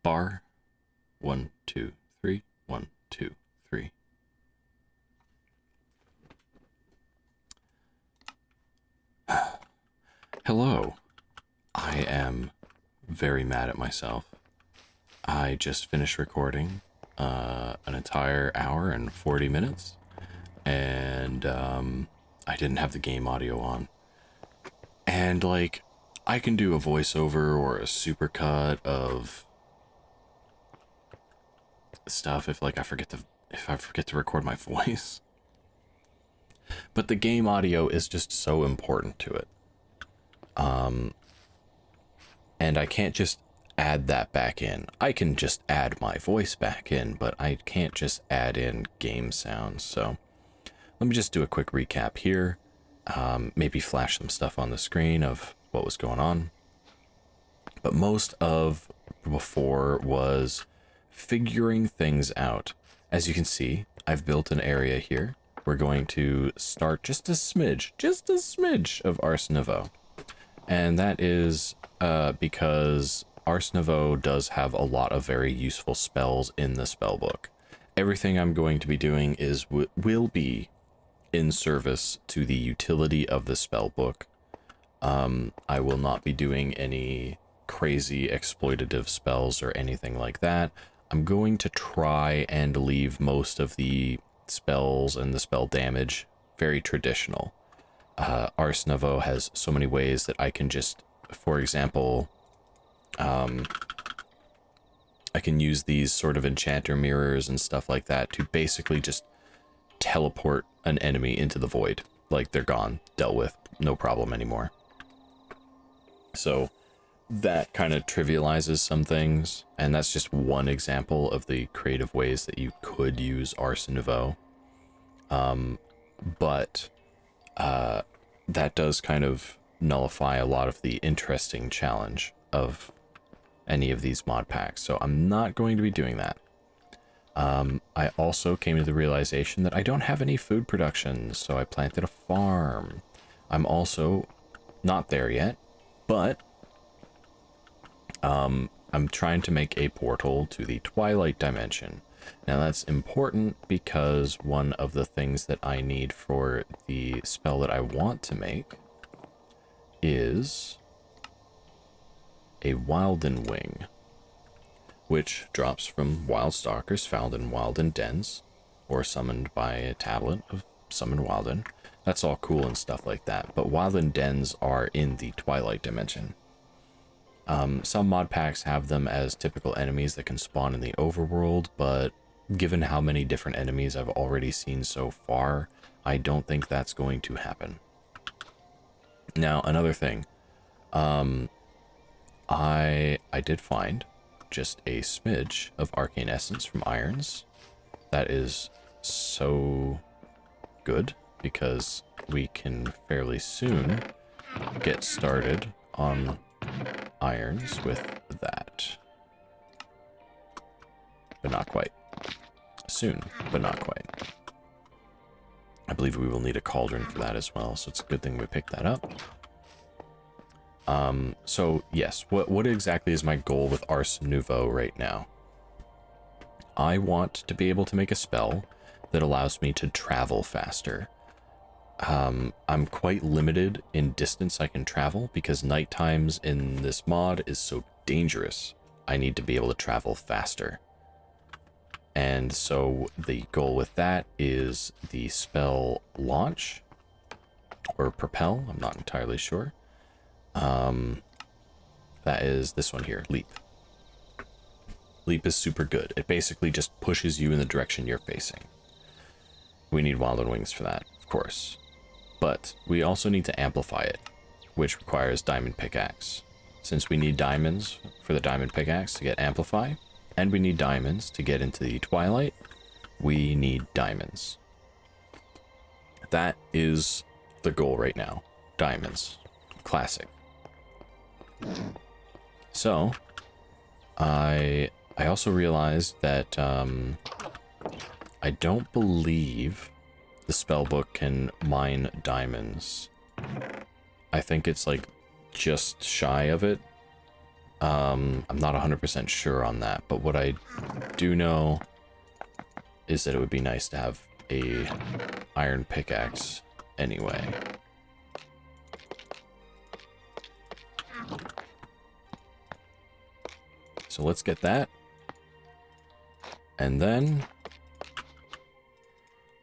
bar. 1, 2, 3. 1, 2, 3. Hello. I am very mad at myself. I just finished recording an entire hour and 40 minutes, and I didn't have the game audio on. And like, I can do a voiceover or a supercut of stuff if like I forget to record my voice. But the game audio is just so important to it. And I can't just add that back in. I can just add my voice back in, but I can't just add in game sounds. So let me just do a quick recap here. Maybe flash some stuff on the screen of what was going on. But most of before was figuring things out. As you can see, I've built an area here. We're going to start just a smidge of Ars Nouveau. And that is because Ars Nouveau does have a lot of very useful spells in the spellbook. Everything I'm going to be doing will be in service to the utility of the spellbook. I will not be doing any crazy exploitative spells or anything like that. I'm going to try and leave most of the spells and the spell damage very traditional. Ars Nouveau has so many ways that I can just, for example, I can use these sort of enchanter mirrors and stuff like that to basically just teleport an enemy into the void. Like, they're gone, dealt with, no problem anymore. So that kind of trivializes some things, and that's just one example of the creative ways that you could use Ars Nouveau. But that does kind of nullify a lot of the interesting challenge of any of these mod packs, so I'm not going to be doing that. I also came to the realization that I don't have any food production, so I planted a farm. I'm also not there yet, but I'm trying to make a portal to the Twilight dimension. Now that's important because one of the things that I need for the spell that I want to make is a Wilden Wing, which drops from wild stalkers found in Wilden dens, or summoned by a tablet of Summon Wilden. That's all cool and stuff like that, but Wilden dens are in the Twilight dimension. Some mod packs have them as typical enemies that can spawn in the overworld, but given how many different enemies I've already seen so far, I don't think that's going to happen. Now, another thing, I did find just a smidge of arcane essence from irons. That is so good because we can fairly soon get started on irons with that. But not quite. Soon, but not quite. I believe we will need a cauldron for that as well, so it's a good thing we picked that up. So yes, what exactly is my goal with Ars Nouveau right now? I want to be able to make a spell that allows me to travel faster. I'm quite limited in distance I can travel because night times in this mod is so dangerous. I need to be able to travel faster. And so the goal with that is the spell launch or propel. I'm not entirely sure. That is this one here, leap. Leap is super good. It basically just pushes you in the direction you're facing. We need Wilden Wings for that, of course. But we also need to amplify it, which requires diamond pickaxe. Since we need diamonds for the diamond pickaxe to get amplify, and we need diamonds to get into the Twilight, we need diamonds. That is the goal right now. Diamonds. Classic. So, I also realized that I don't believe the spellbook can mine diamonds. I think it's like just shy of it. I'm not 100% sure on that, but what I do know is that it would be nice to have a iron pickaxe anyway. So let's get that. And then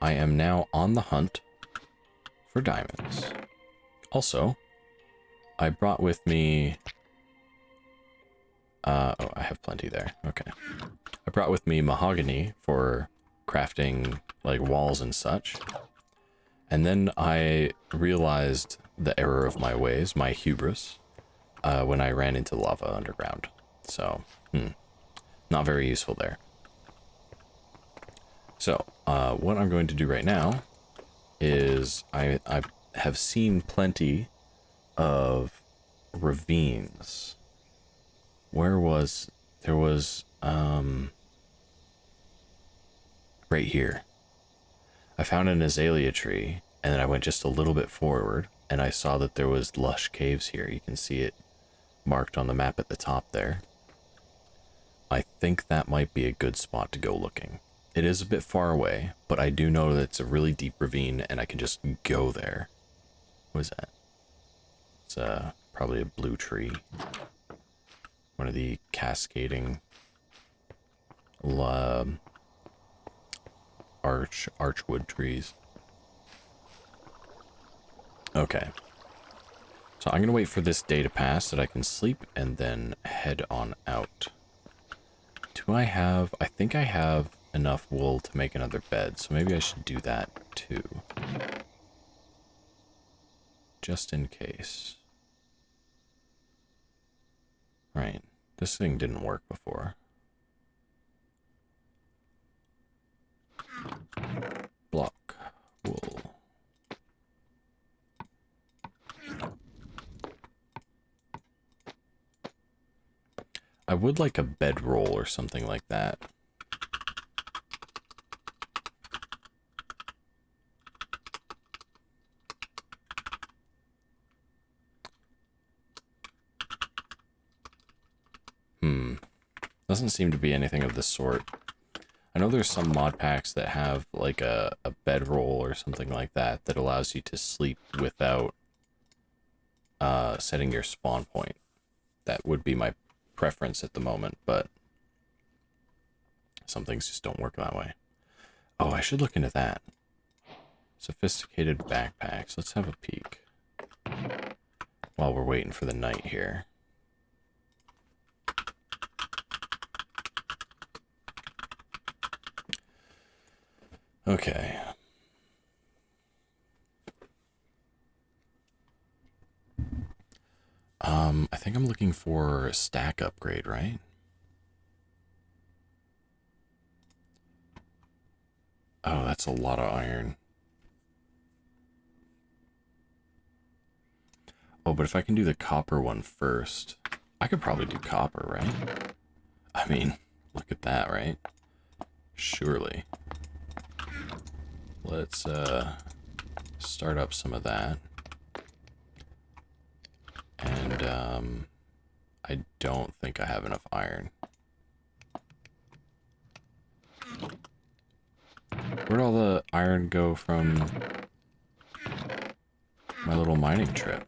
I am now on the hunt for diamonds. Also, I brought with me... oh, I have plenty there. Okay. I brought with me mahogany for crafting, like, walls and such. And then I realized the error of my ways, my hubris, when I ran into lava underground. So, not very useful there. So, what I'm going to do right now is I have seen plenty of ravines. Where was... There was, right here. I found an azalea tree, and then I went just a little bit forward, and I saw that there was lush caves here. You can see it marked on the map at the top there. I think that might be a good spot to go looking. It is a bit far away, but I do know that it's a really deep ravine, and I can just go there. What is that? It's probably a blue tree. One of the cascading archwood trees. Okay. So I'm going to wait for this day to pass so that I can sleep and then head on out. Do I have... I think I have enough wool to make another bed, so maybe I should do that too. Just in case. Right. This thing didn't work before. Block wool. I would like a bedroll or something like that. Doesn't seem to be anything of this sort. I know there's some mod packs that have like a bedroll or something like that that allows you to sleep without setting your spawn point. That would be my preference at the moment, but some things just don't work that way. Oh, I should look into that. Sophisticated backpacks. Let's have a peek while we're waiting for the night here. Okay. I think I'm looking for a stack upgrade, right? Oh, that's a lot of iron. Oh, but if I can do the copper one first, I could probably do copper, right? I mean, look at that, right? Surely. Let's start up some of that. And I don't think I have enough iron. Where'd all the iron go from my little mining trip?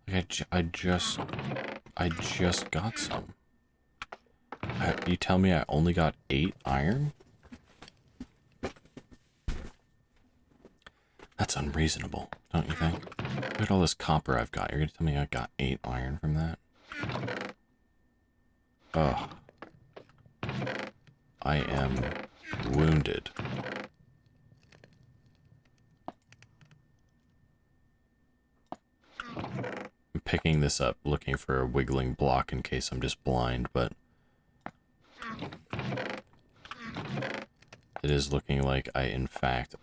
Like I just got some. You tell me I only got 8 iron? That's unreasonable, don't you think? Look at all this copper I've got. You're gonna tell me I got 8 iron from that? Ugh. I am wounded. I'm picking this up, looking for a wiggling block in case I'm just blind, but it is looking like I, in fact,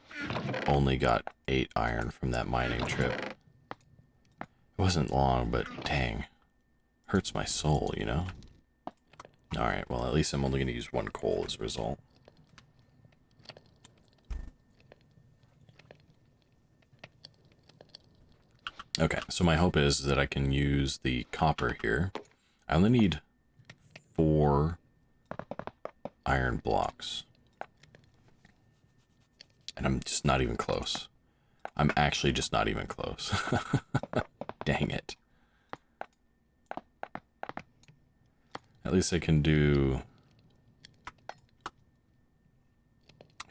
only got 8 iron from that mining trip. It wasn't long, but dang. Hurts my soul, you know? Alright, well, at least I'm only going to use 1 coal as a result. Okay, so my hope is that I can use the copper here. I only need 4 iron blocks. And I'm just not even close. I'm actually just not even close. Dang it. At least I can do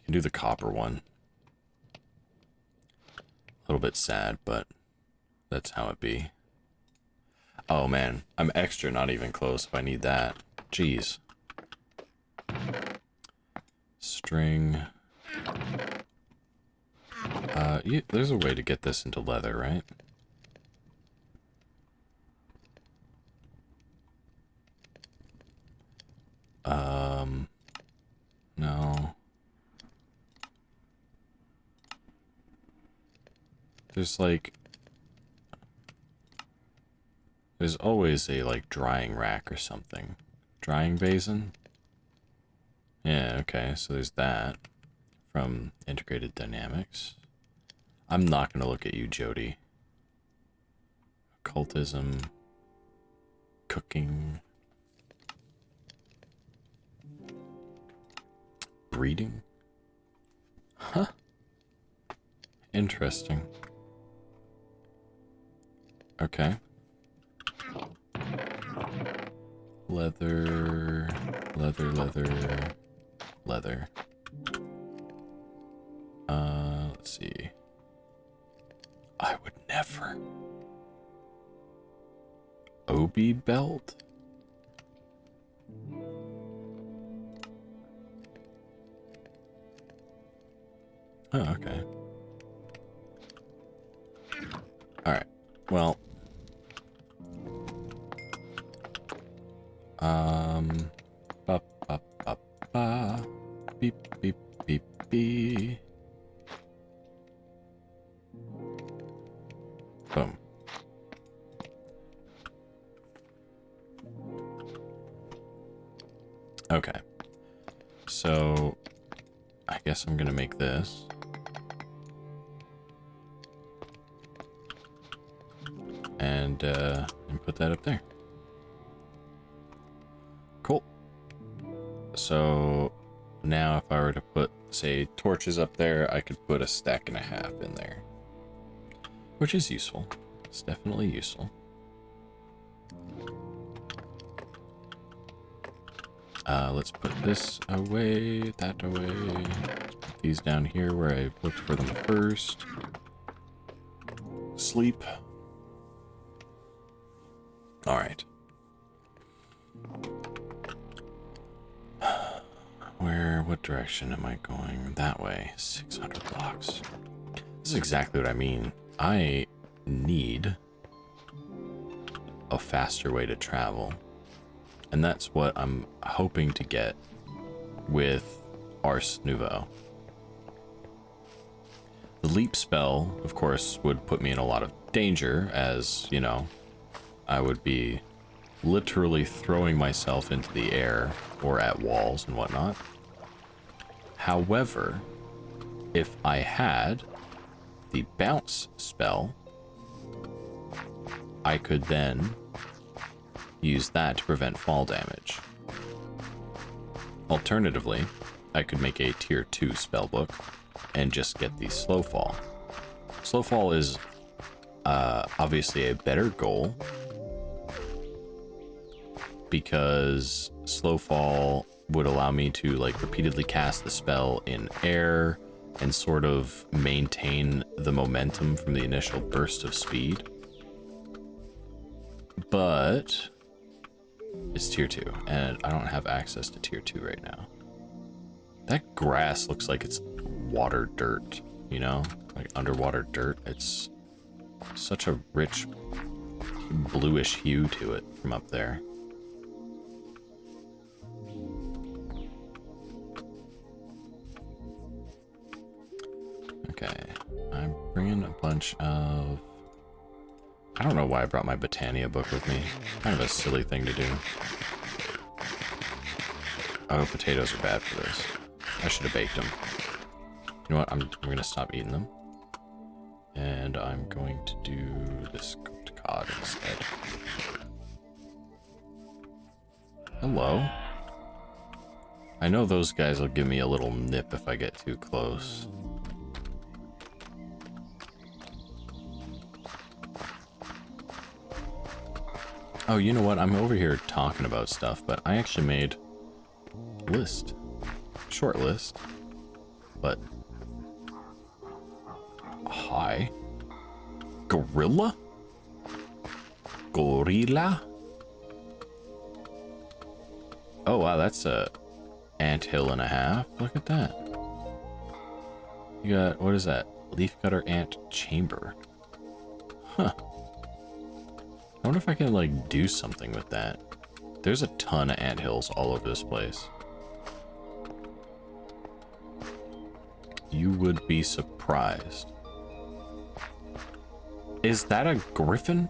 the copper one. A little bit sad, but that's how it be. Oh man, I'm extra not even close if I need that. Jeez. String. Yeah, there's a way to get this into leather, right? No. There's like... There's always a, like, drying rack or something. Drying basin? Yeah, okay, so there's that. From Integrated Dynamics. I'm not going to look at you, Jody. Occultism. Cooking. Breeding? Huh. Interesting. Okay. Leather. Leather, leather. Leather. Let's see. I would never. Obi belt? Oh, okay. Alright. Well. Ba ba ba ba. Beep beep beep beep. Boom. Okay. So I guess I'm gonna make this. And put that up there. Cool. So now if I were to put, say, torches up there, I could put a 1.5 stacks in there. Which is useful. It's definitely useful. Let's put this away, that away. Let's put these down here where I looked for them first. Sleep. Alright. What direction am I going? That way. 600 blocks. This is exactly what I mean. I need a faster way to travel. And that's what I'm hoping to get with Ars Nouveau. The leap spell, of course, would put me in a lot of danger, as, you know, I would be literally throwing myself into the air or at walls and whatnot. However, if I had the bounce spell, I could then use that to prevent fall damage. Alternatively, I could make a tier 2 spellbook and just get the slow fall. Slow fall is obviously a better goal, because slow fall would allow me to like repeatedly cast the spell in air and sort of maintain the momentum from the initial burst of speed. But it's tier 2 and I don't have access to tier 2 right now. That grass looks like it's water dirt, you know, like underwater dirt. It's such a rich bluish hue to it from up there. Okay, I'm bringing a bunch of... I don't know why I brought my Botania book with me. Kind of a silly thing to do. Oh, potatoes are bad for this. I should have baked them. You know what? I'm gonna stop eating them. And I'm going to do this cooked cod instead. Hello. I know those guys will give me a little nip if I get too close. Oh, you know what? I'm over here talking about stuff, but I actually made a list. Short list. But... Hi. Gorilla? Gorilla? Oh, wow, that's a anthill and a half. Look at that. You got, what is that? Leafcutter ant chamber. Huh. I wonder if I can, like, do something with that. There's a ton of anthills all over this place. You would be surprised. Is that a griffin?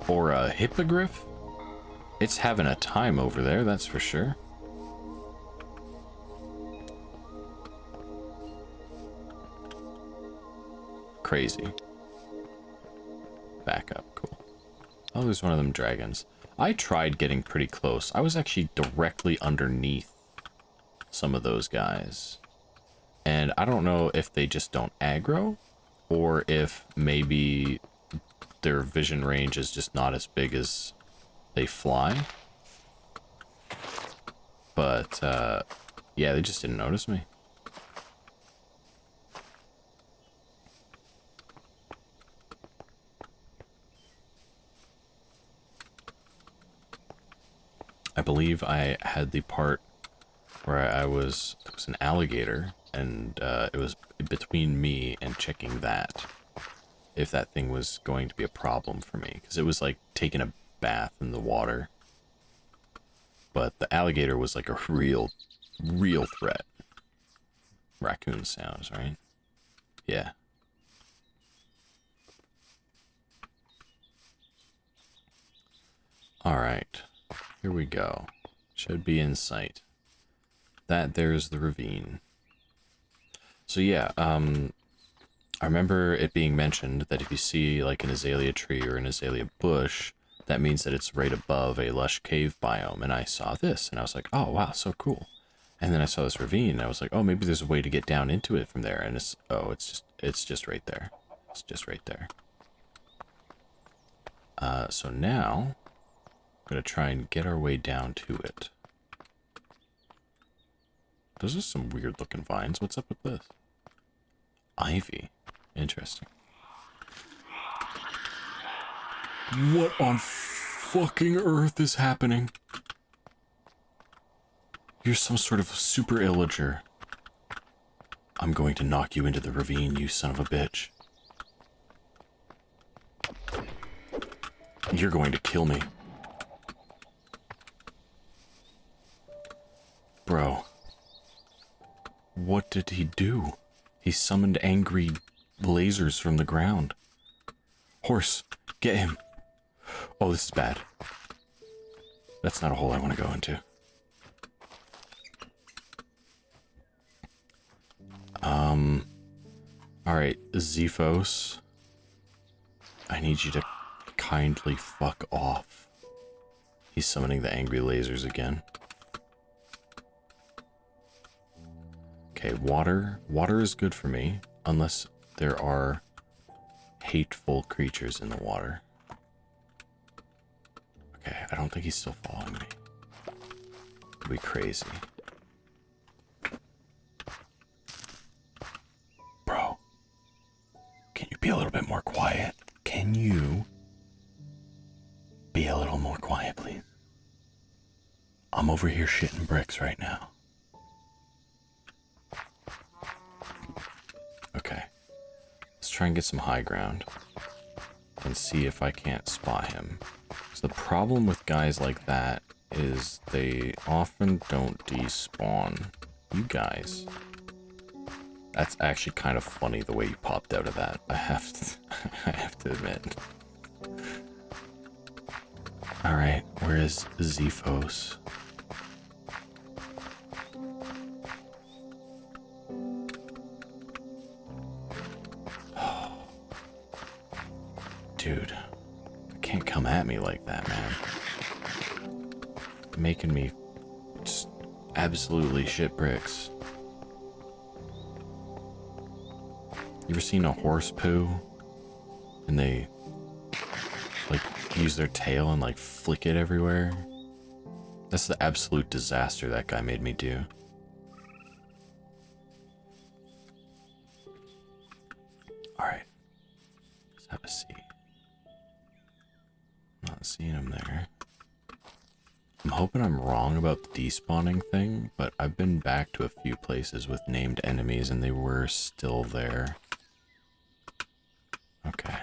Or a hippogriff? It's having a time over there, that's for sure. Crazy. Back up, cool. Oh, there's one of them dragons. I tried getting pretty close. I was actually directly underneath some of those guys. And I don't know if they just don't aggro, or if maybe their vision range is just not as big as they fly. But, yeah, they just didn't notice me. I believe I had the part where it was an alligator, and it was between me and checking that, if that thing was going to be a problem for me, because it was like taking a bath in the water. But the alligator was like a real threat. Raccoon sounds, right? Yeah. Alright. Here we go. Should be in sight. That there's the ravine. So yeah, I remember it being mentioned that if you see like an azalea tree or an azalea bush, that means that it's right above a lush cave biome. And I saw this and I was like, oh wow, so cool. And then I saw this ravine and I was like, oh, maybe there's a way to get down into it from there. And it's, oh, it's just right there. It's just right there. So now I'm gonna try and get our way down to it. Those are some weird looking vines. What's up with this? Ivy. Interesting. What on fucking earth is happening? You're some sort of super illager. I'm going to knock you into the ravine, you son of a bitch. You're going to kill me. Bro. What did he do? He summoned angry lasers from the ground. Horse, get him. Oh, this is bad. That's not a hole I want to go into. Alright, Zephos. I need you to kindly fuck off. He's summoning the angry lasers again. Okay, water. Water is good for me, unless there are hateful creatures in the water. Okay, I don't think he's still following me. It'd be crazy. Bro, can you be a little bit more quiet? Can you be a little more quiet, please? I'm over here shitting bricks right now. Okay, let's try and get some high ground and see if I can't spot him. So the problem with guys like that is they often don't despawn. You guys. That's actually kind of funny the way you popped out of that. I have to admit. Alright, where is Zephos? Dude, can't come at me like that, man. Making me just absolutely shit bricks. You ever seen a horse poo? And they, like, use their tail and, like, flick it everywhere? That's the absolute disaster that guy made me do. Alright. Let's have a seat. Not seeing him there. I'm hoping I'm wrong about the despawning thing, but I've been back to a few places with named enemies and they were still there. Okay.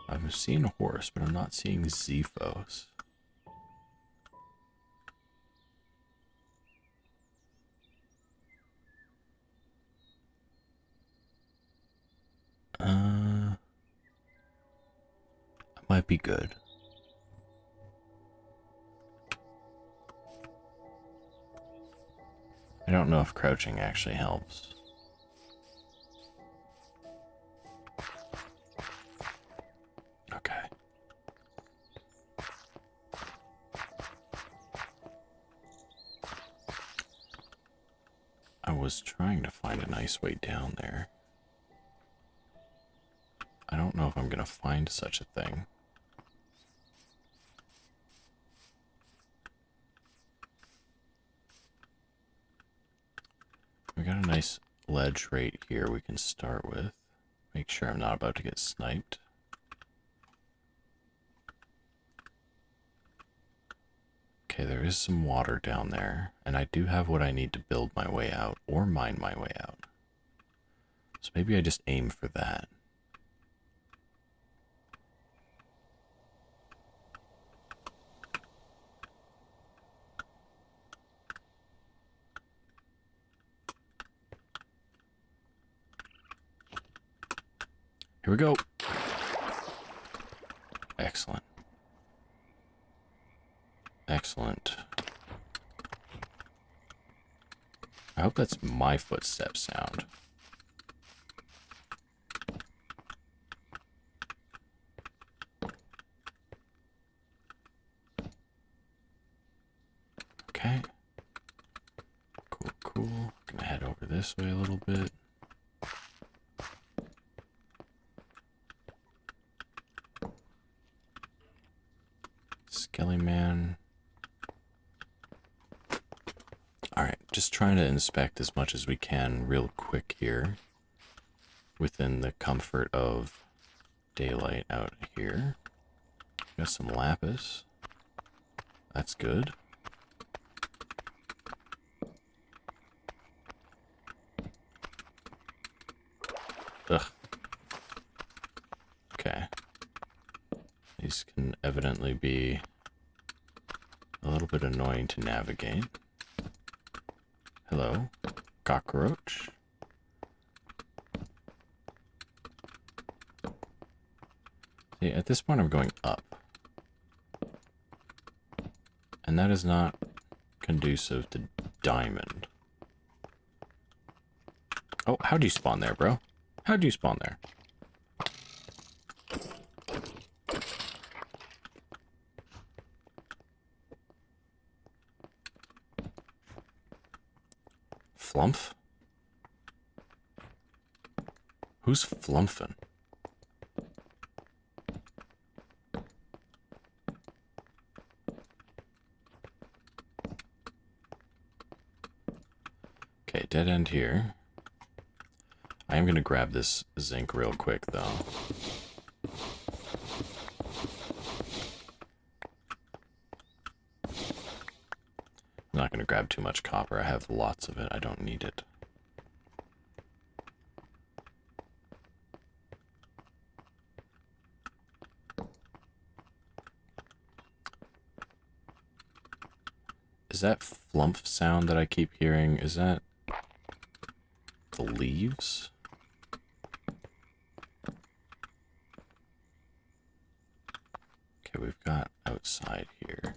I'm seeing a horse, but I'm not seeing Zephos. That might be good. I don't know if crouching actually helps. Okay. I was trying to find a nice way down there. I don't know if I'm gonna find such a thing. We got a nice ledge right here we can start with. Make sure I'm not about to get sniped. Okay, there is some water down there, and I do have what I need to build my way out, or mine my way out. So maybe I just aim for that. Here we go. Excellent. Excellent. I hope that's my footsteps sound. Okay. Cool, cool. Gonna head over this way a little bit. Skelly man. Alright, just trying to inspect as much as we can real quick here. Within the comfort of daylight out here. Got some lapis. That's good. Ugh. Okay. These can evidently be a little bit annoying to navigate. Hello, cockroach. See, at this point I'm going up. And that is not conducive to diamond. Oh, how'd you spawn there, bro? How'd you spawn there? Flumph? Who's flumphing? Okay, dead end here. I am going to grab this zinc real quick, though. I'm not going to grab too much copper. I have lots of it. I don't need it. Is that flump sound that I keep hearing? Is that the leaves? Okay, we've got outside here.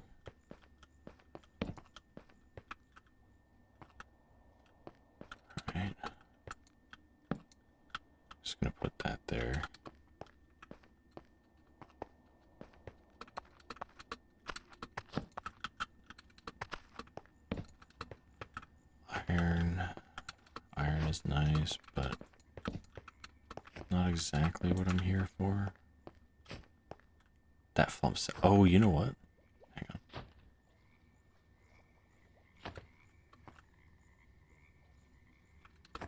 Alright. Just gonna put that there. Iron. Iron is nice, but not exactly what I'm here for. That flumps. Oh, you know what? Hang on.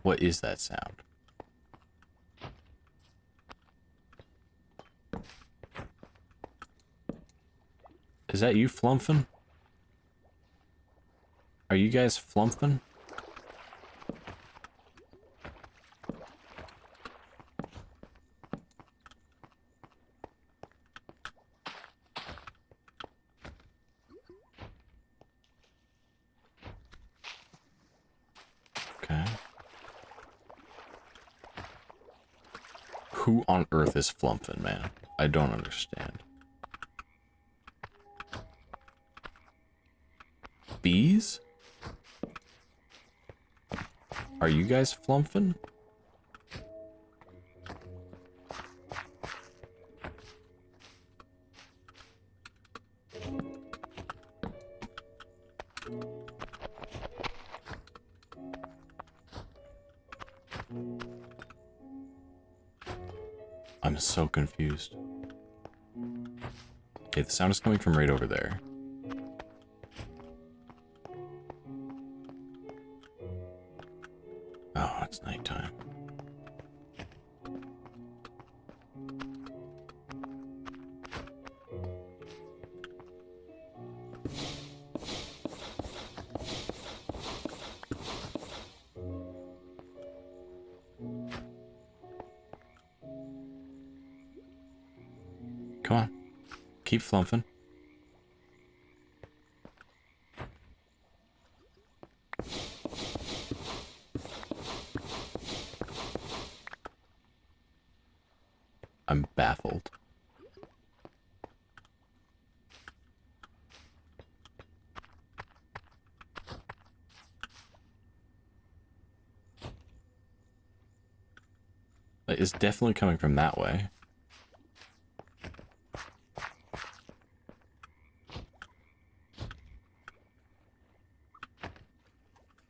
What is that sound? Is that you flumping? Are you guys flumping? Okay. Who on earth is flumping, man? I don't understand. Bees? Are you guys flumping? I'm so confused. Okay, the sound is coming from right over there. Oh, it's nighttime. Come on. Keep flumping. I'm baffled. It's definitely coming from that way.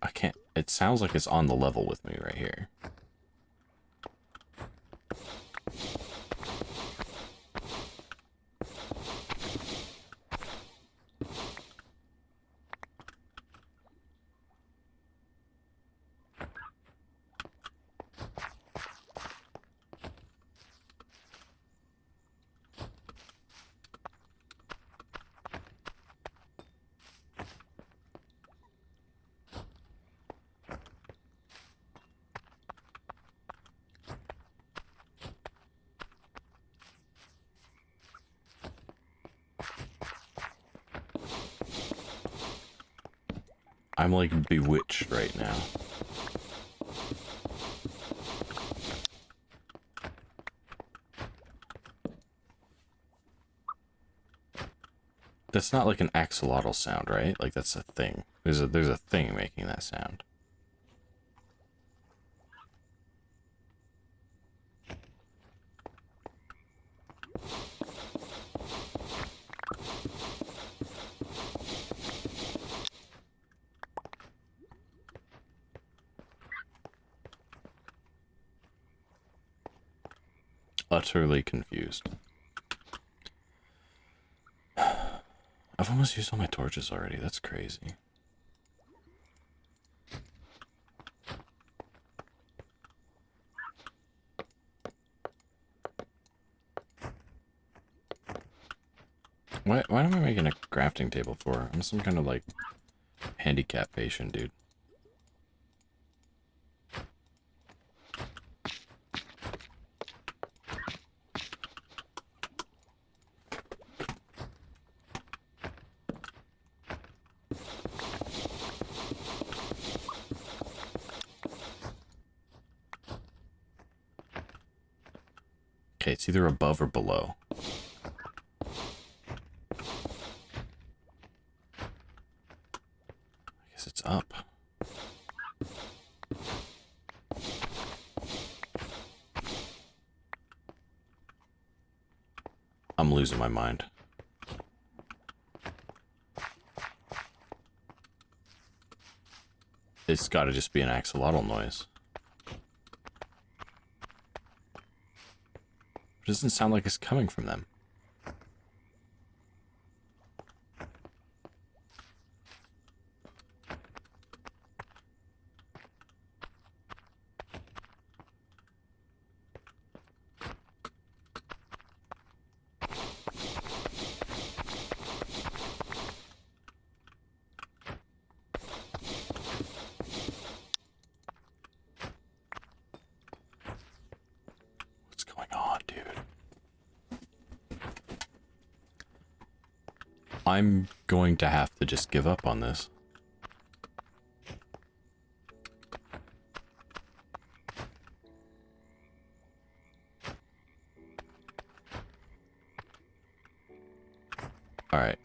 I can't... It sounds like it's on the level with me right here. I'm like bewitched right now. That's not like an axolotl sound, right? Like that's a thing. There's a thing making that sound. Utterly confused. I've almost used all my torches already. That's crazy. What am I making a crafting table for? I'm some kind of like handicap patient, dude. Okay, it's either above or below. I guess it's up. I'm losing my mind. It's got to just be an axolotl noise. It doesn't sound like it's coming from them. What's going on, dude? I'm going to have to just give up on this. Alright.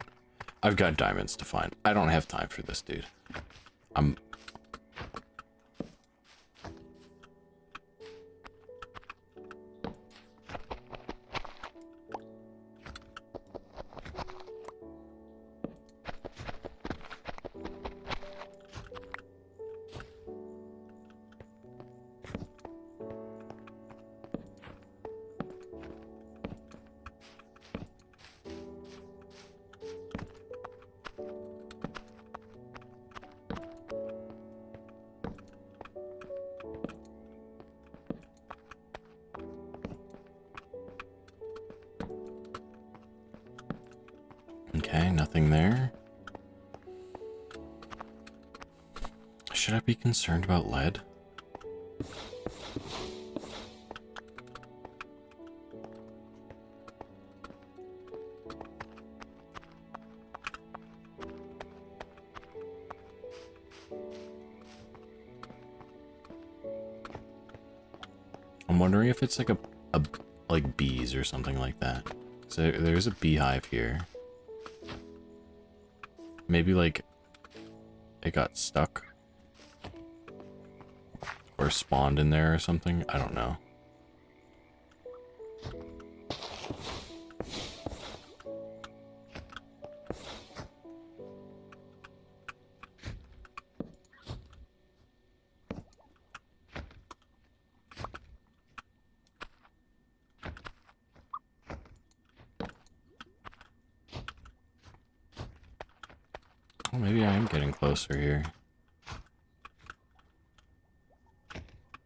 I've got diamonds to find. I don't have time for this, dude. I'm... Okay, nothing there. Should I be concerned about lead? I'm wondering if it's like a like bees or something like that. So there's a beehive here. Maybe like it got stuck or spawned in there or something. I don't know. Well, maybe I am getting closer here.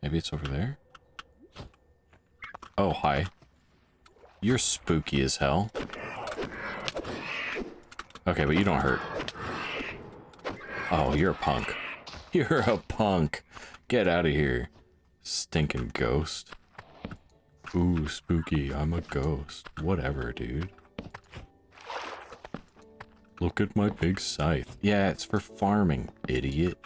Maybe it's over there? Oh, hi. You're spooky as hell. Okay, but you don't hurt. Oh, you're a punk. You're a punk. Get out of here. Stinking ghost. Ooh, spooky. I'm a ghost. Whatever, dude. Look at my big scythe. Yeah, it's for farming, idiot.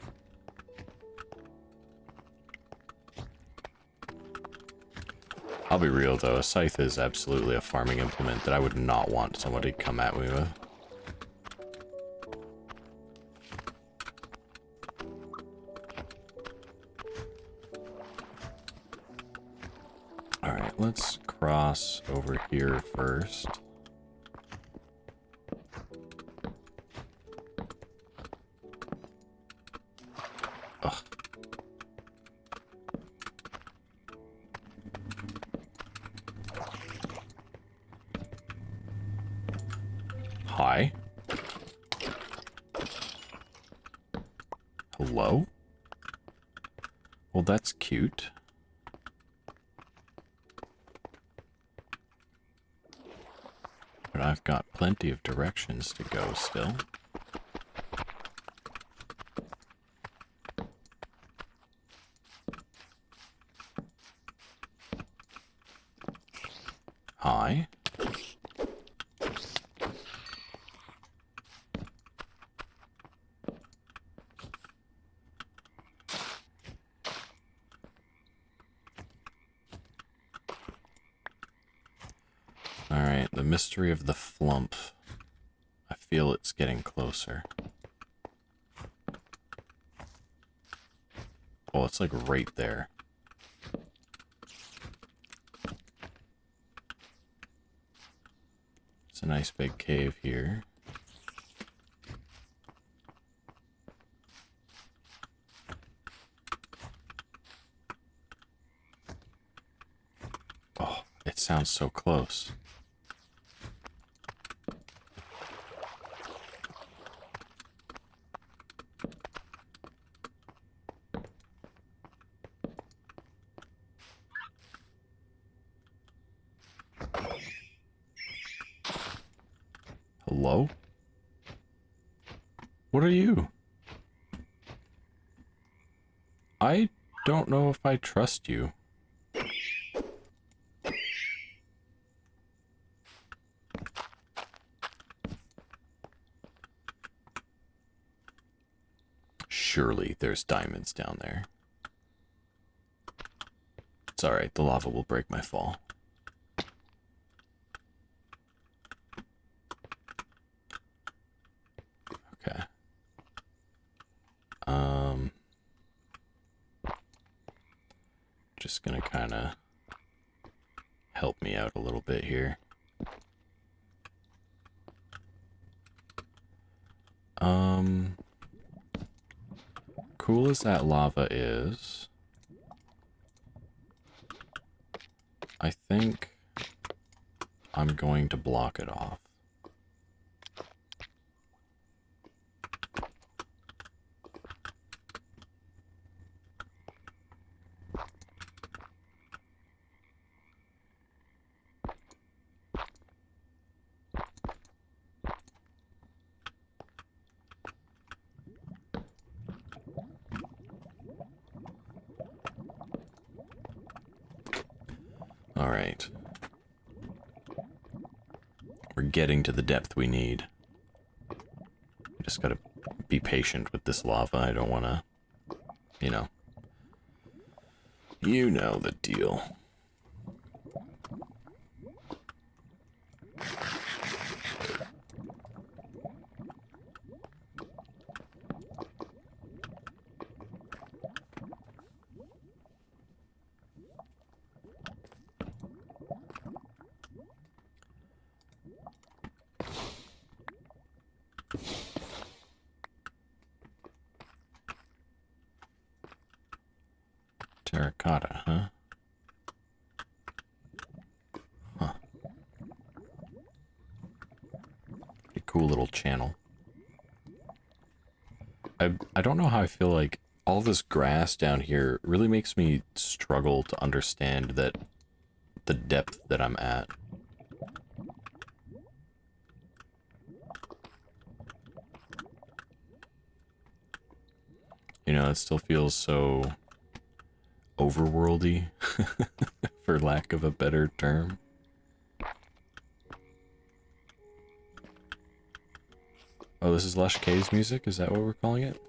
I'll be real though, a scythe is absolutely a farming implement that I would not want somebody to come at me with. Alright, let's cross over here first. Ugh. Hi. Hello? Well, that's cute. But I've got plenty of directions to go still. Hi. Alright, the mystery of the flump. I feel it's getting closer. Oh, it's like right there. It's a nice big cave here. sounds so close. Hello? What are you? I don't know if I trust you. Surely there's diamonds down there. It's alright, the lava will break my fall. Okay. Just gonna kind of help me out a little bit here. Cool as that lava is, I think I'm going to block it off. All right. We're getting to the depth we need. Just gotta be patient with this lava. I don't want to, you know the deal. Terracotta, huh? Huh. Pretty cool little channel. I don't know how I feel like all this grass down here really makes me struggle to understand that the depth that I'm at. You know, it still feels so overworldy, for lack of a better term. Oh, this is Lush K's music? Is that what we're calling it?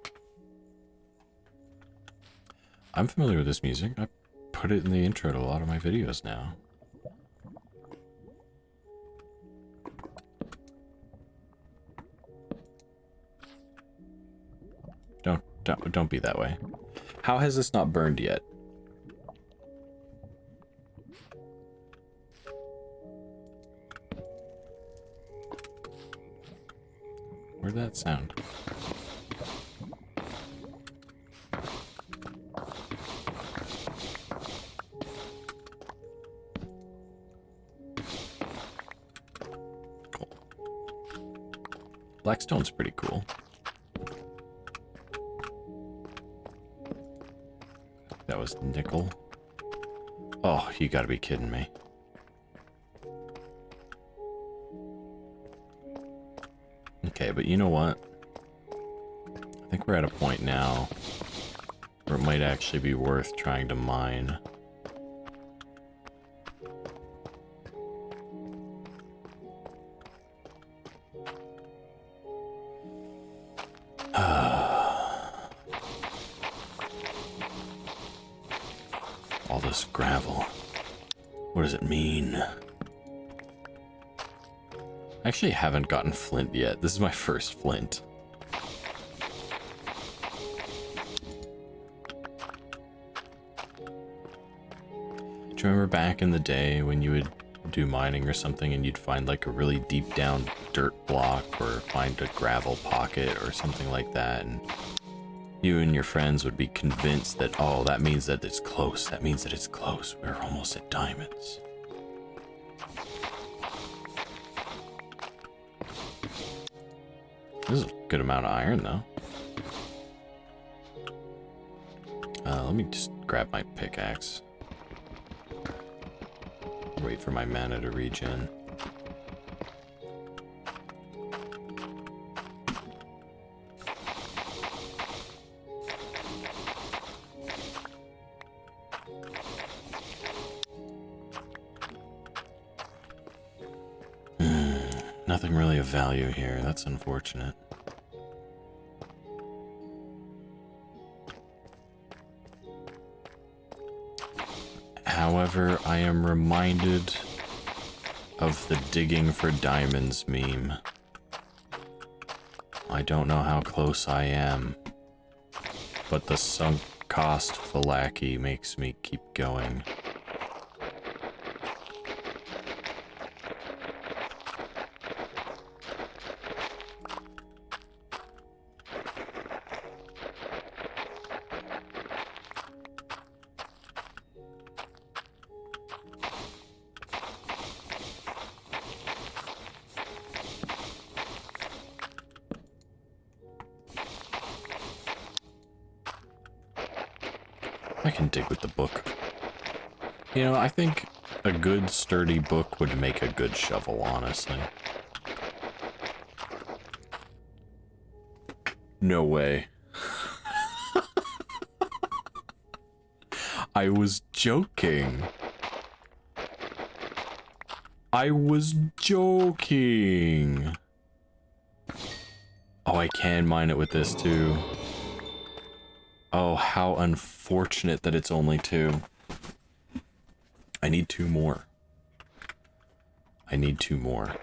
I'm familiar with this music. I put it in the intro to a lot of my videos now. Don't be that way. How has this not burned yet? Where'd that sound? Cool. Blackstone's pretty cool. That was nickel. Oh, you gotta be kidding me. Okay, but you know what? I think we're at a point now where it might actually be worth trying to mine. All this gravel. What does it mean? I actually haven't gotten flint yet. This is my first flint. Do you remember back in the day when you would do mining or something and you'd find like a really deep down dirt block or find a gravel pocket or something like that, and you and your friends would be convinced that, oh, that means that it's close. That means that it's close. We're almost at diamonds. This is a good amount of iron, though. Let me just grab my pickaxe. Wait for my mana to regen. Nothing really of value here. That's unfortunate. However, I am reminded of the digging for diamonds meme. I don't know how close I am, but the sunk cost fallacy makes me keep going. I can dig with the book. You know, I think a good sturdy book would make a good shovel, honestly. No way. I was joking. I was joking. Oh, I can mine it with this too. Oh, how unfortunate that it's only 2. I need 2 more. I need 2 more.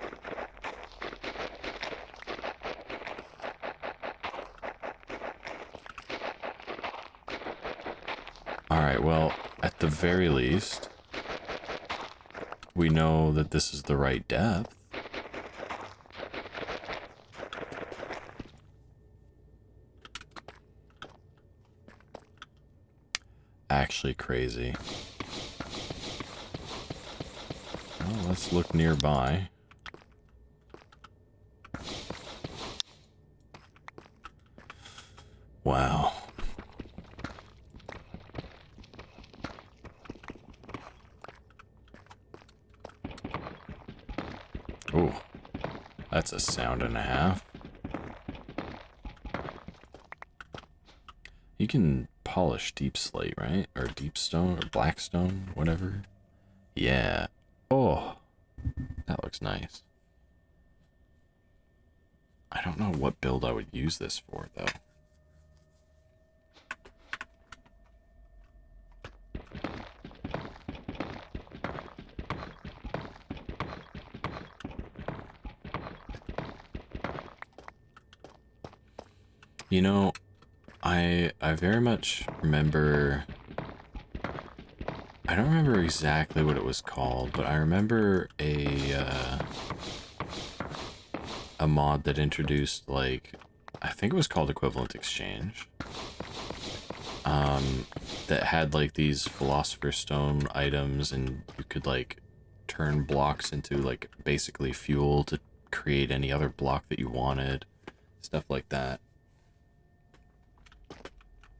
Alright, well, at the very least, we know that this is the right depth. Actually crazy. Well, let's look nearby. Wow. Oh, that's a sound and a half. You can polish deep slate, right? Or deep stone, or black stone, whatever. Yeah. Oh, that looks nice. I don't know what build I would use this for, though. You know, I very much remember... I don't remember exactly what it was called, but I remember a mod that introduced, like, I think it was called Equivalent Exchange, that had, like, these Philosopher's Stone items, and you could, like, turn blocks into, like, basically fuel to create any other block that you wanted, stuff like that.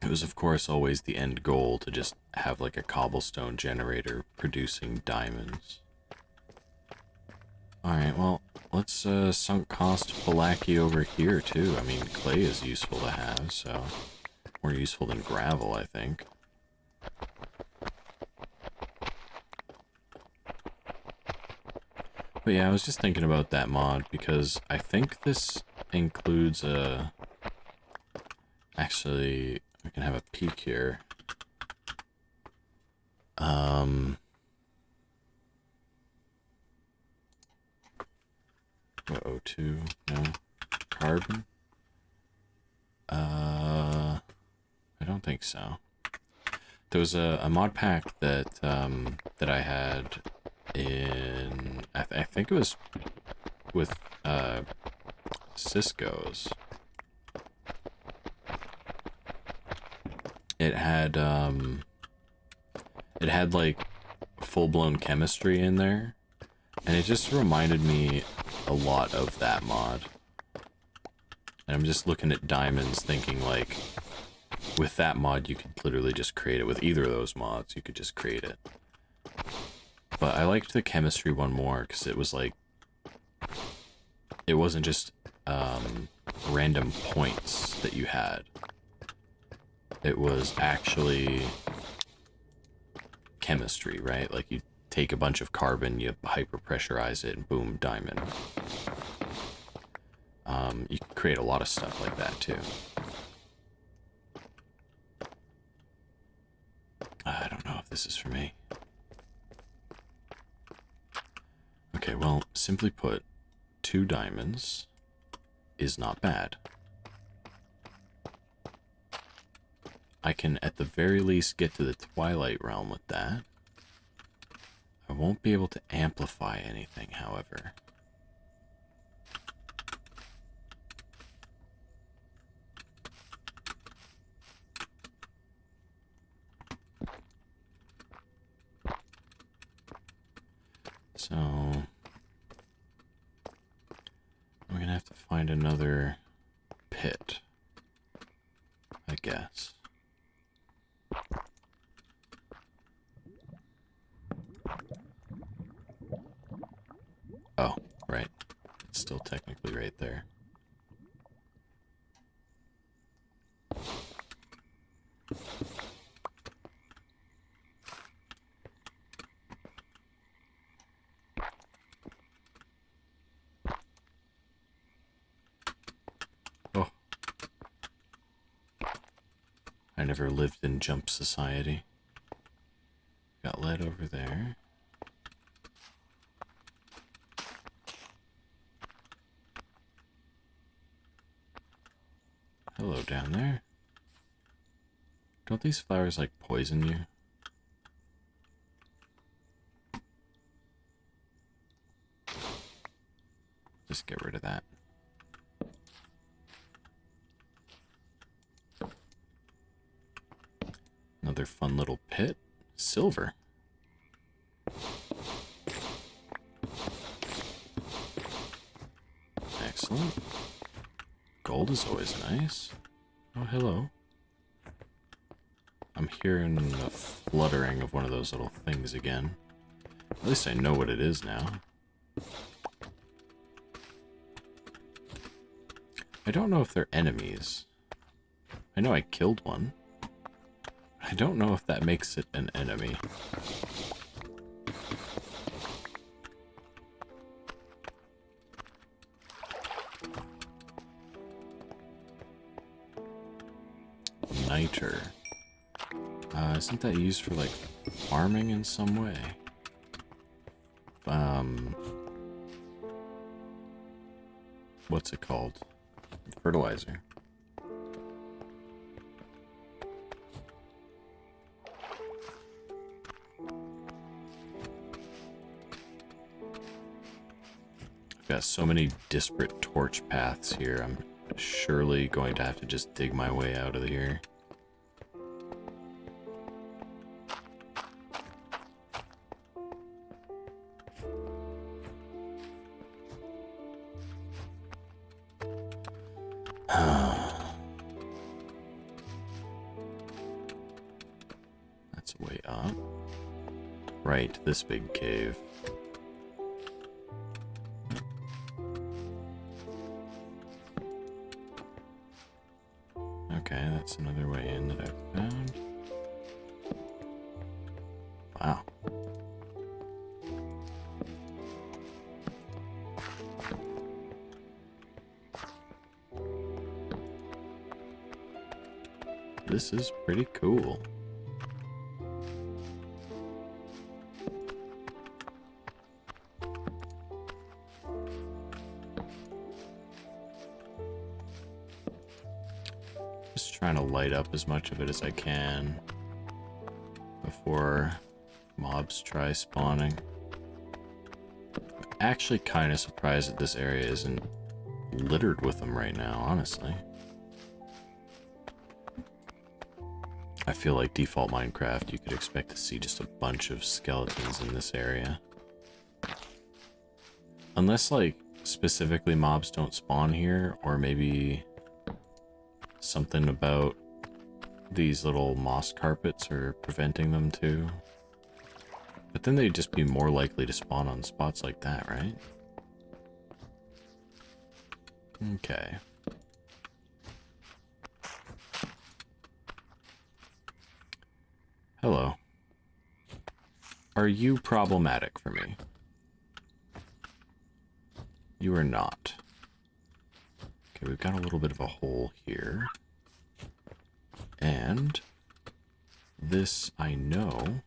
It was, of course, always the end goal to just have, like, a cobblestone generator producing diamonds. Alright, well, let's sunk cost Falaki over here, too. I mean, clay is useful to have, so more useful than gravel, I think. But yeah, I was just thinking about that mod, because I think this includes a... Actually, we can have a peek here. What, O2? No. Carbon? I don't think so. There was a mod pack that that I had in... I think it was with Cisco's. It had like full-blown chemistry in there, And it just reminded me a lot of that mod. And I'm just looking at diamonds thinking, like, with that mod, you could literally just create it. With either of those mods, you could just create it. But I liked the chemistry one more, because it was like, it wasn't just random points that you had. It was actually chemistry, right? Like, you take a bunch of carbon, you hyper pressurize it, and boom, diamond. You can create a lot of stuff like that too. I don't know if this is for me. Okay, well, simply put, 2 diamonds is not bad. I can at the very least get to the Twilight realm with that. I won't be able to amplify anything, however. So, I'm gonna have to find another pit, I guess. Oh, right. It's still technically right there. Oh. I never lived in Jump Society. Got lead over there. Hello down there. Don't these flowers like poison you? Just get rid of that. Another fun little pit. Silver. Excellent. Gold is always nice. Oh, hello. I'm hearing the fluttering of one of those little things again. At least I know what it is now. I don't know if they're enemies. I know I killed one. I don't know if that makes it an enemy. Niter. Isn't that used for, like, farming in some way? What's it called? Fertilizer. I've got so many disparate torch paths here. I'm surely going to have to just dig my way out of here. That's a way up. Right, this big cave. Okay, that's another way in that I've found. Wow. This is pretty cool. Just trying to light up as much of it as I can before mobs try spawning. I'm actually kind of surprised that this area isn't littered with them right now, honestly. I feel like default Minecraft, you could expect to see just a bunch of skeletons in this area. Unless, like, specifically mobs don't spawn here, or maybe something about these little moss carpets are preventing them to. But then they'd just be more likely to spawn on spots like that, right? Okay. Hello. Are you problematic for me? You are not. Okay, we've got a little bit of a hole here. And this, I know,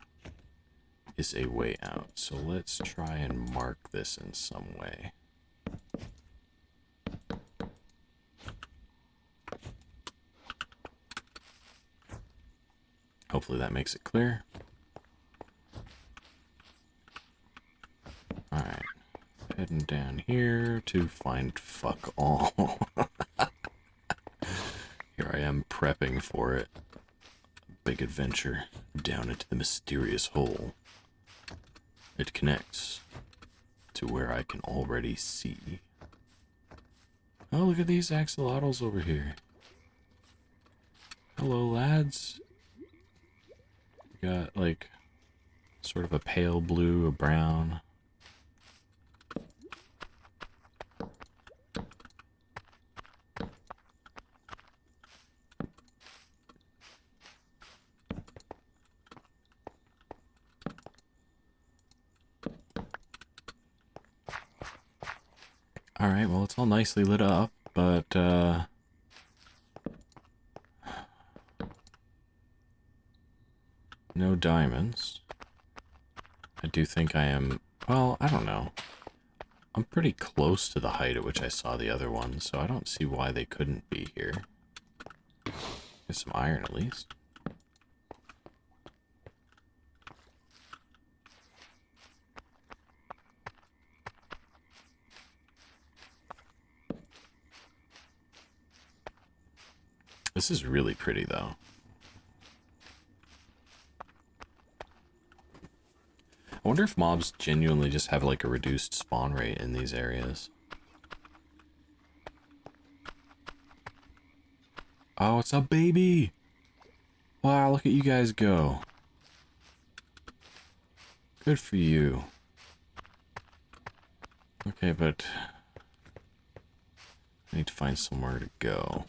is a way out. So let's try and mark this in some way. Hopefully that makes it clear. Alright. Heading down here to find fuck all. Here I am prepping for it. Big adventure down into the mysterious hole. It connects to where I can already see. Oh, look at these axolotls over here. Hello, lads. We got, like, sort of a pale blue, a brown. Alright, well, it's all nicely lit up, but, no diamonds. I do think I am, well, I don't know. I'm pretty close to the height at which I saw the other one, so I don't see why they couldn't be here. Get some iron, at least. This is really pretty, though. I wonder if mobs genuinely just have, like, a reduced spawn rate in these areas. Oh, it's a baby! Wow, look at you guys go. Good for you. Okay, but I need to find somewhere to go.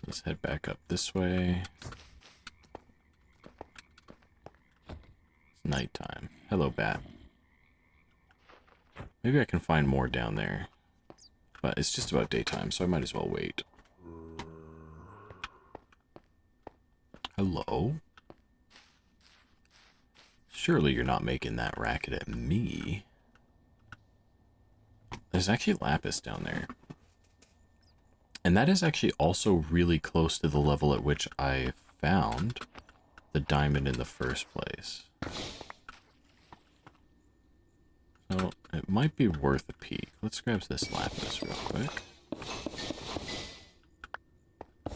Let's head back up this way. It's nighttime. Hello, bat. Maybe I can find more down there. But it's just about daytime, so I might as well wait. Hello? Surely you're not making that racket at me. There's actually lapis down there. And that is actually also really close to the level at which I found the diamond in the first place. So it might be worth a peek. Let's grab this lapis real quick.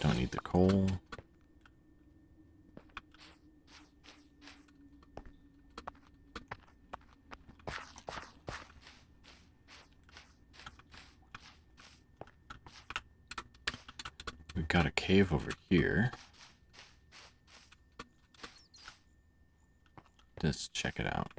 Don't need the coal. We've got a cave over here. Let's check it out.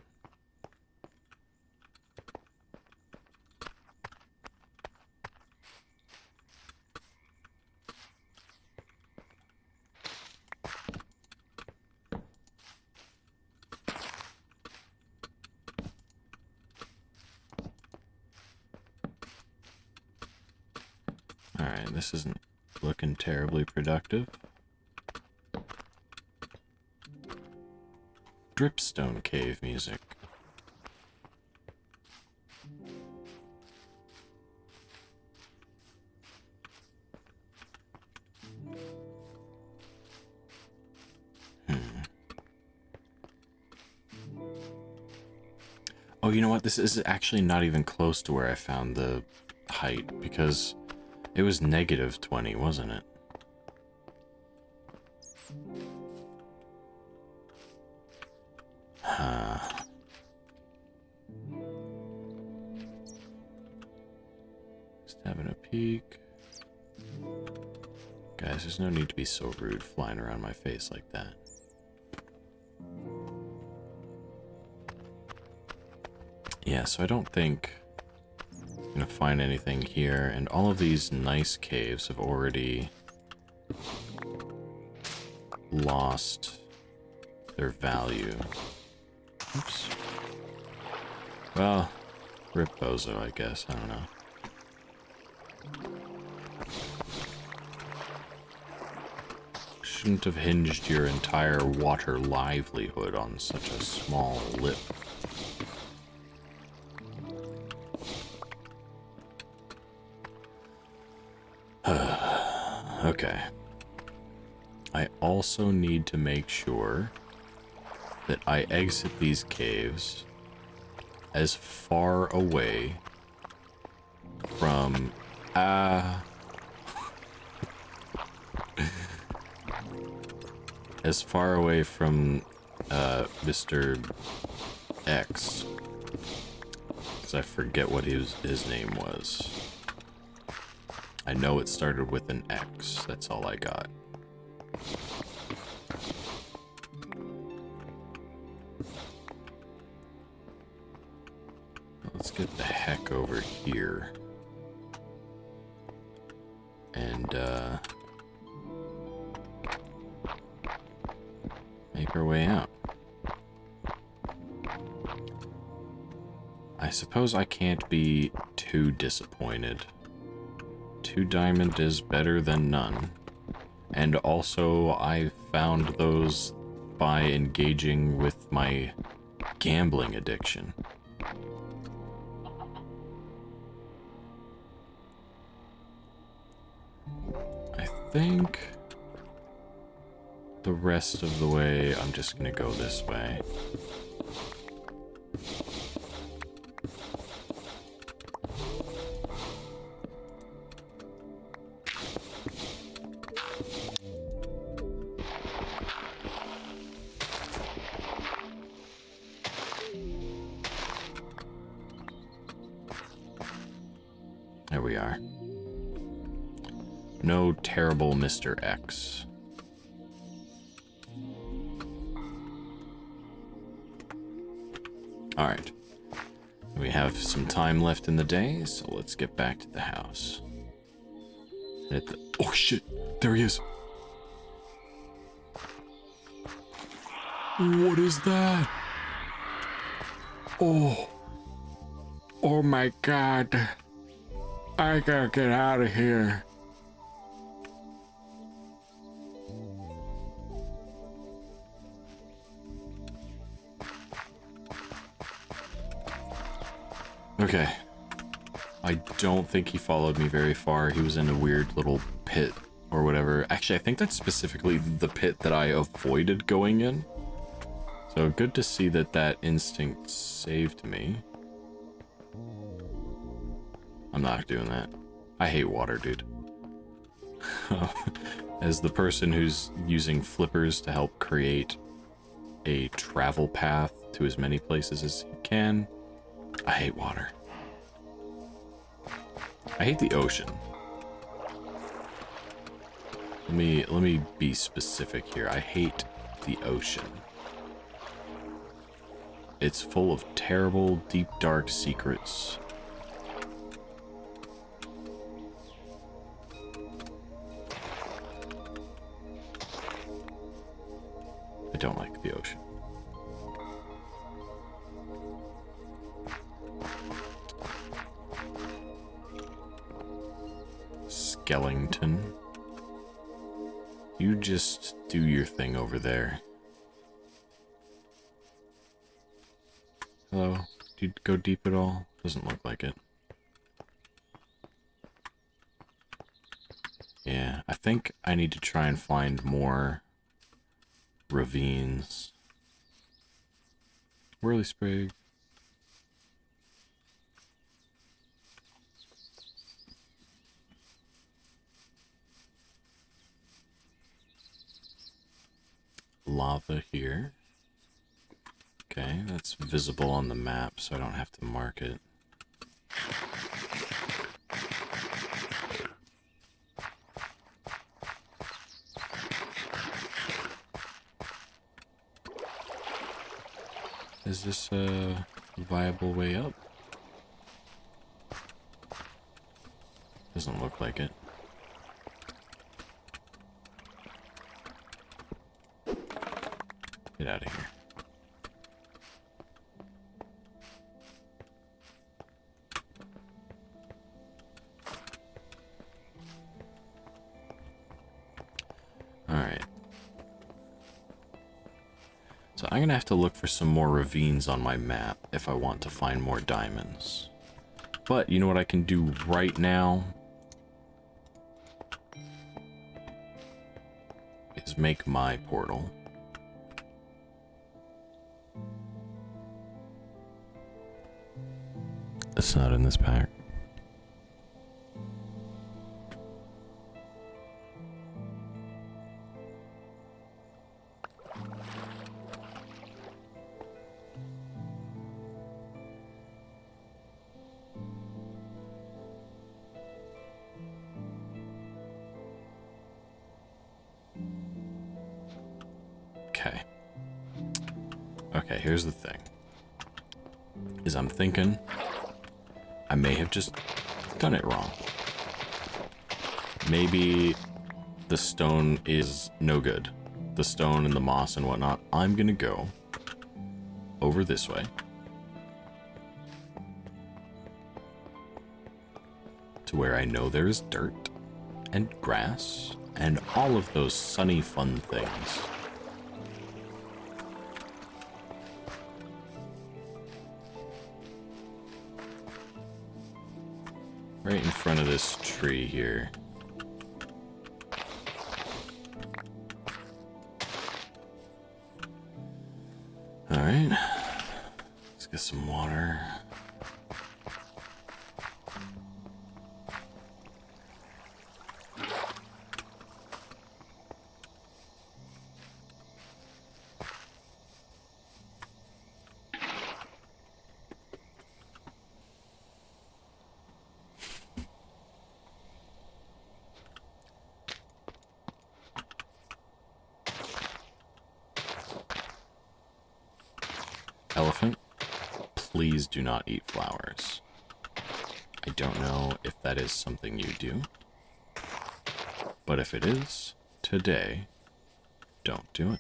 Alright, this isn't looking terribly productive. Dripstone cave music. Oh, you know what? This is actually not even close to where I found the height, because it was -20, wasn't it? Just having a peek. Guys, there's no need to be so rude flying around my face like that. Yeah, so I don't think I'm gonna find anything here, and all of these nice caves have already lost their value. Oops. Well, rip bozo, I guess. I don't know. Shouldn't have hinged your entire water livelihood on such a small lip. Okay. I also need to make sure that I exit these caves as far away from as far away from Mr. X, because I forget what his name was. I know it started with an X. That's all I got. Let's get the heck over here. And, make our way out. I suppose I can't be too disappointed. 2 diamond is better than none. And also, I found those by engaging with my gambling addiction. I think the rest of the way, I'm just gonna go this way. There we are. No terrible Mr. X. Alright. We have some time left in the day, so let's get back to the house. Oh shit! There he is! What is that? Oh! Oh my god! I gotta get out of here. Okay. I don't think he followed me very far. He was in a weird little pit or whatever. Actually, I think that's specifically the pit that I avoided going in. So good to see that that instinct saved me. I'm not doing that. I hate water, dude. As the person who's using flippers to help create a travel path to as many places as he can, I hate water. I hate the ocean. Let me be specific here. I hate the ocean. It's full of terrible, deep, dark secrets. I don't like the ocean. Skellington. You just do your thing over there. Hello? Did you go deep at all? Doesn't look like it. Yeah, I think I need to try and find more ravines. Whirly Sprig. lava here. Okay, that's visible on the map, so I don't have to mark it. Is this a viable way up? Doesn't look like it. Get out of here. Alright. So I'm gonna have to look for some more ravines on my map if I want to find more diamonds. But you know what I can do right now? Is make my portal. It's not in this pack. Okay. Okay, here's the thing. Is I'm thinking I may have just done it wrong. Maybe the stone is no good. The stone and the moss and whatnot. I'm gonna go over this way to where I know there is dirt and grass and all of those sunny fun things. Right in front of this tree here. Alright. Let's get some water. Elephant, please do not eat flowers. I don't know if that is something you do, but if it is, today, don't do it.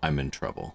I'm in trouble.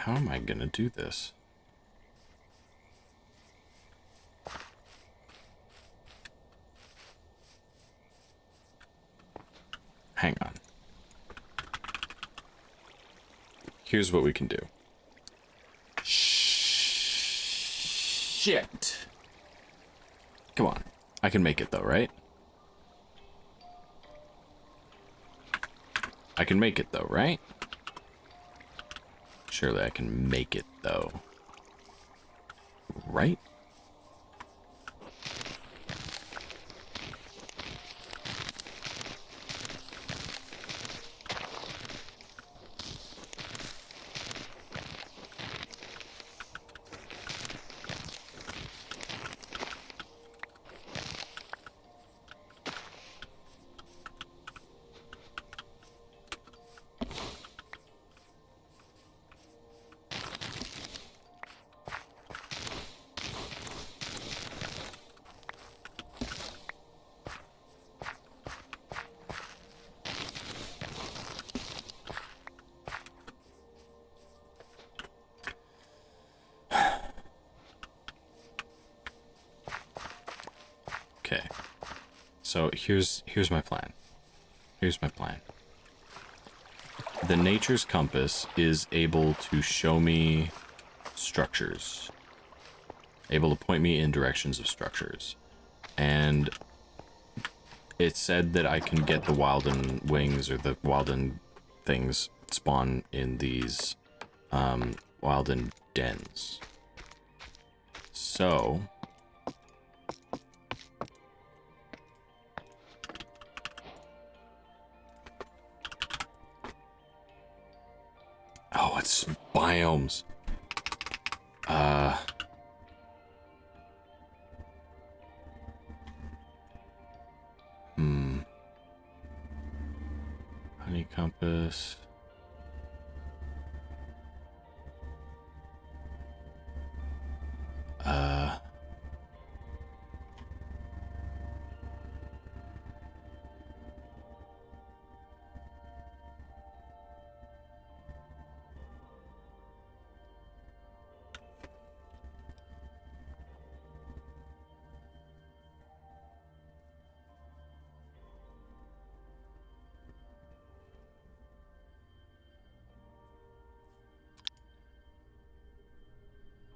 How am I gonna do this? Hang on. Here's what we can do. Shit. Come on. I can make it though, right? I can make it though, right? Surely I can make it though. right? Okay. So here's my plan. Here's my plan. The Nature's Compass is able to show me structures. Able to point me in directions of structures. And it said that I can get the Wilden wings or the Wilden things spawn in these Wilden dens. So oh, it's biomes. Honey compass.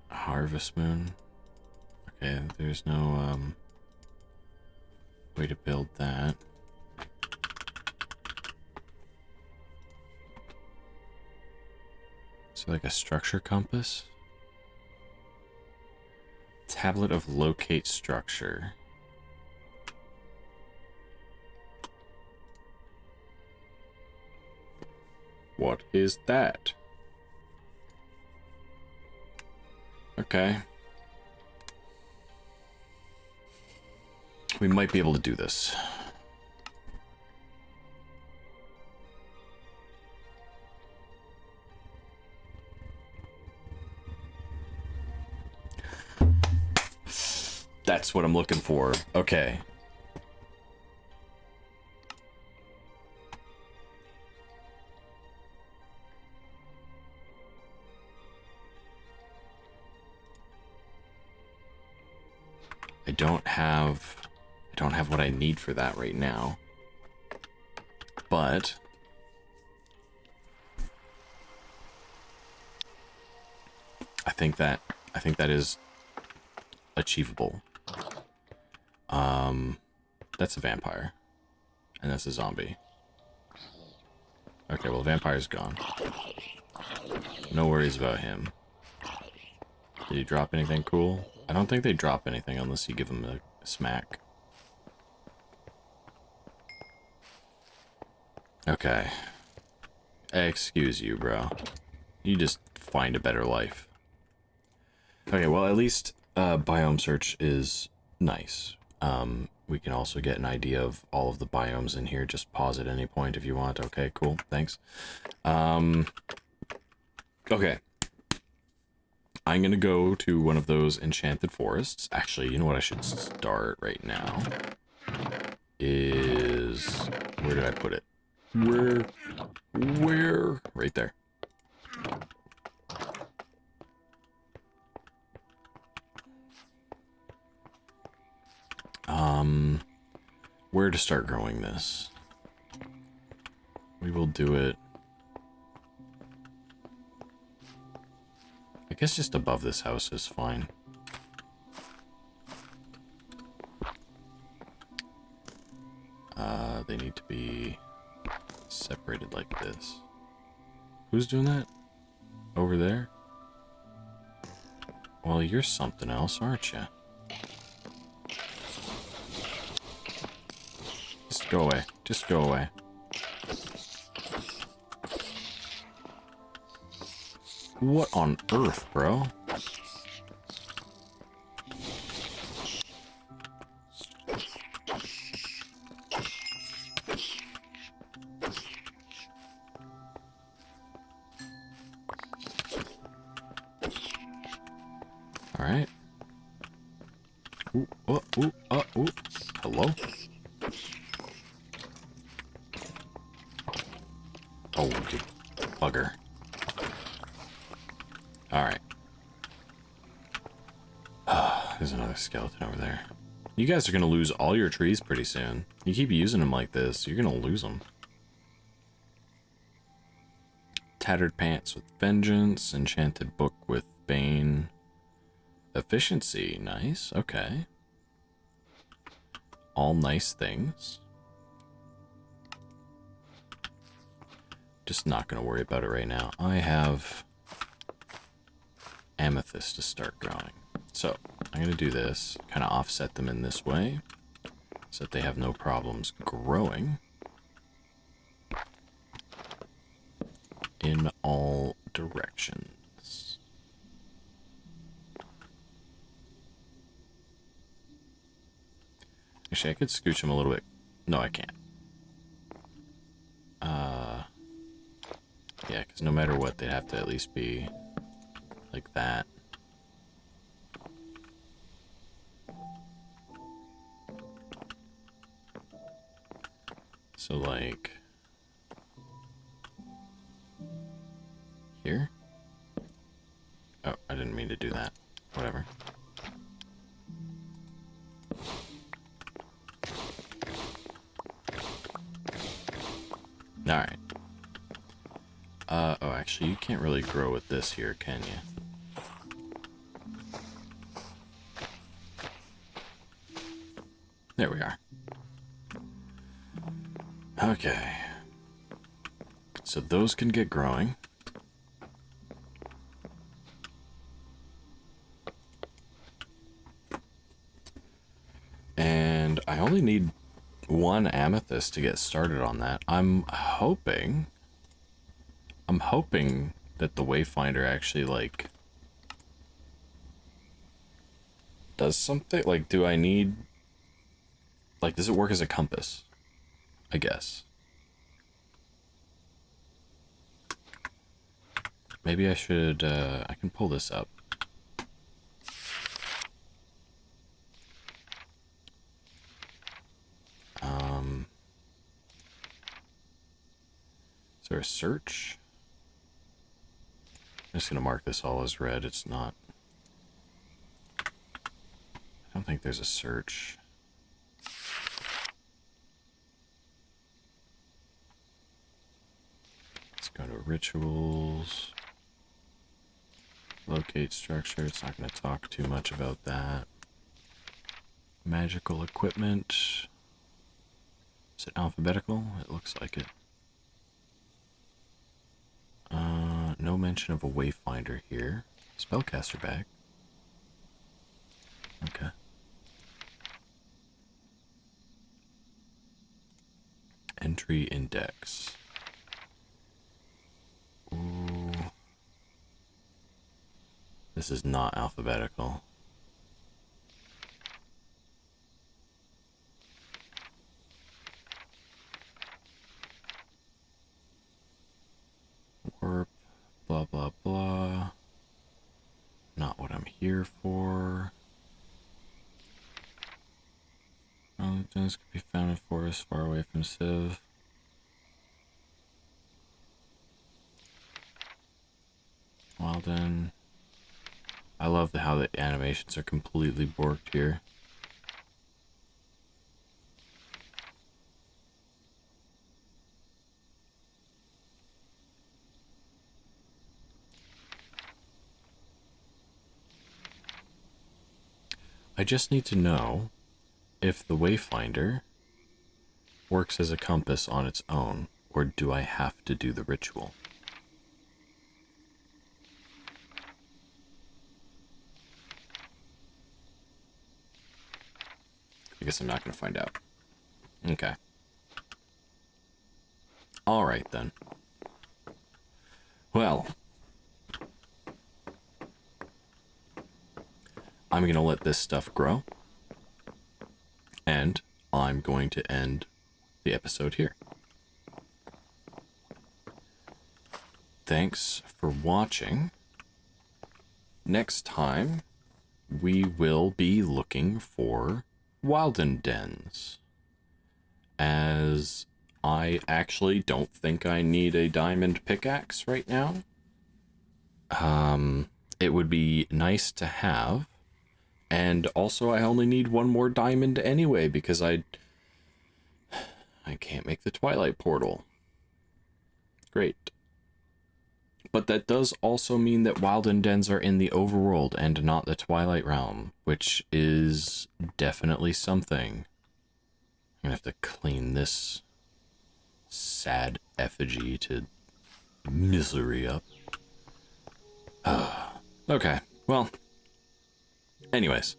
Harvest Moon. Okay, there's no way to build that. So like a structure compass? Tablet of locate structure. What is that? Okay. We might be able to do this. That's what I'm looking for. Okay. I don't have what I need for that right now. But I think that is achievable. That's a vampire. And that's a zombie. Okay, well, the vampire's gone. No worries about him. Did he drop anything cool? I don't think they drop anything unless you give them a smack. Okay. Excuse you, bro. You just find a better life. Okay, well, at least biome search is nice. We can also get an idea of all of the biomes in here. Just pause at any point if you want. Okay, cool. Thanks. Okay. I'm gonna go to one of those enchanted forests. Actually, you know what I should start right now? Is... where did I put it? Where? Right there. Where to start growing this? We will do it. I guess just above this house is fine. They need to be separated like this. Who's doing that? Over there? Well, you're something else, aren't you? Just go away. Just go away. What on earth, bro? Alright. Ooh, ooh. Hello? Oh, you bugger. Alright. There's another skeleton over there. You guys are gonna lose all your trees pretty soon. You keep using them like this, you're gonna lose them. Tattered pants with vengeance. Enchanted book with bane. Efficiency, nice, okay. All nice things. Just not gonna worry about it right now. I have amethyst to start growing. So, I'm gonna do this, kind of offset them in this way, so that they have no problems growing in all directions. Actually, I could scooch them a little bit. No, I can't. Yeah, because no matter what, they'd have to at least be like that. So, like, here? Oh, I didn't mean to do that. Whatever. Alright. Oh, actually, you can't really grow with this here, can you? There we are. Okay. So those can get growing. And I only need one amethyst to get started on that. I'm hoping that the Wayfinder actually, like, does something. Like, do I need, like, does it work as a compass? I guess. Maybe I should, I can pull this up. Is there a search? I'm just gonna mark this all as red. It's not. I don't think there's a search. Let's go to rituals. Locate structure. It's not going to talk too much about that. Magical equipment. Is it alphabetical? It looks like it. No mention of a wayfinder here. Spellcaster bag. Okay. Entry index. Ooh. This is not alphabetical. Warp, blah, blah, blah. Not what I'm here for. Things could be found in forests far away from Civ. Walden. I love how the animations are completely borked here. I just need to know if the Wayfinder works as a compass on its own, or do I have to do the ritual? I guess I'm not going to find out. Okay. All right, then. Well, I'm going to let this stuff grow, and I'm going to end the episode here. Thanks for watching. Next time, we will be looking for Wilden Dens, as I actually don't think I need a diamond pickaxe right now. It would be nice to have, and also I only need one more diamond anyway because I can't make the Twilight portal. Great. But that does also mean that Wilden Dens are in the overworld and not the Twilight realm, which is definitely something. I'm gonna have to clean this sad effigy to misery up. Okay, well, anyways,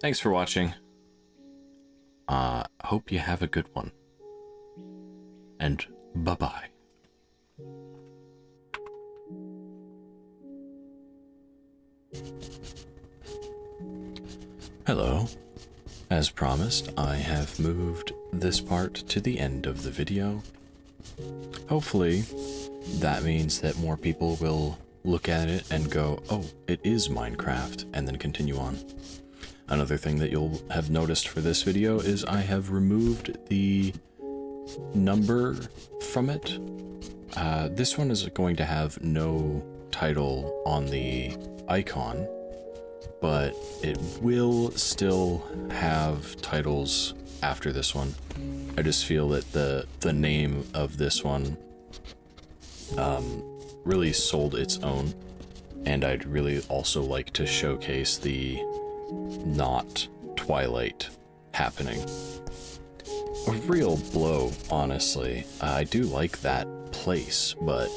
thanks for watching. Hope you have a good one. And bye-bye. Hello. As promised, I have moved this part to the end of the video. Hopefully, that means that more people will look at it and go, oh, it is Minecraft, and then continue on. Another thing that you'll have noticed for this video is I have removed the number from it. This one is going to have no title on the icon, but it will still have titles after this one. I just feel that the name of this one really sold its own, and I'd really also like to showcase the not Twilight happening. A real blow, honestly. I do like that place, but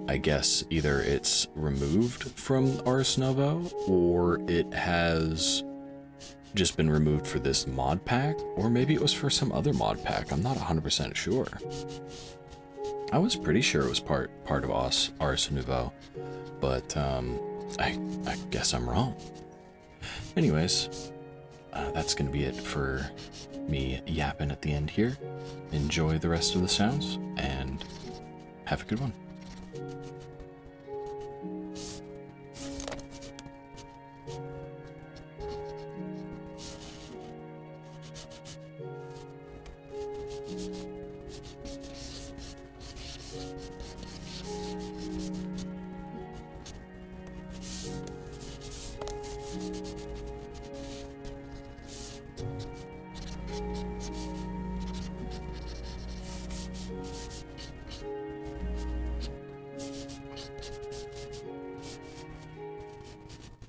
I guess either it's removed from Ars Nova or it has just been removed for this mod pack, or maybe it was for some other mod pack. I'm not 100% sure. I was pretty sure it was part of Ars Nouveau, but I guess I'm wrong. Anyways, that's gonna be it for me yapping at the end here. Enjoy the rest of the sounds and have a good one.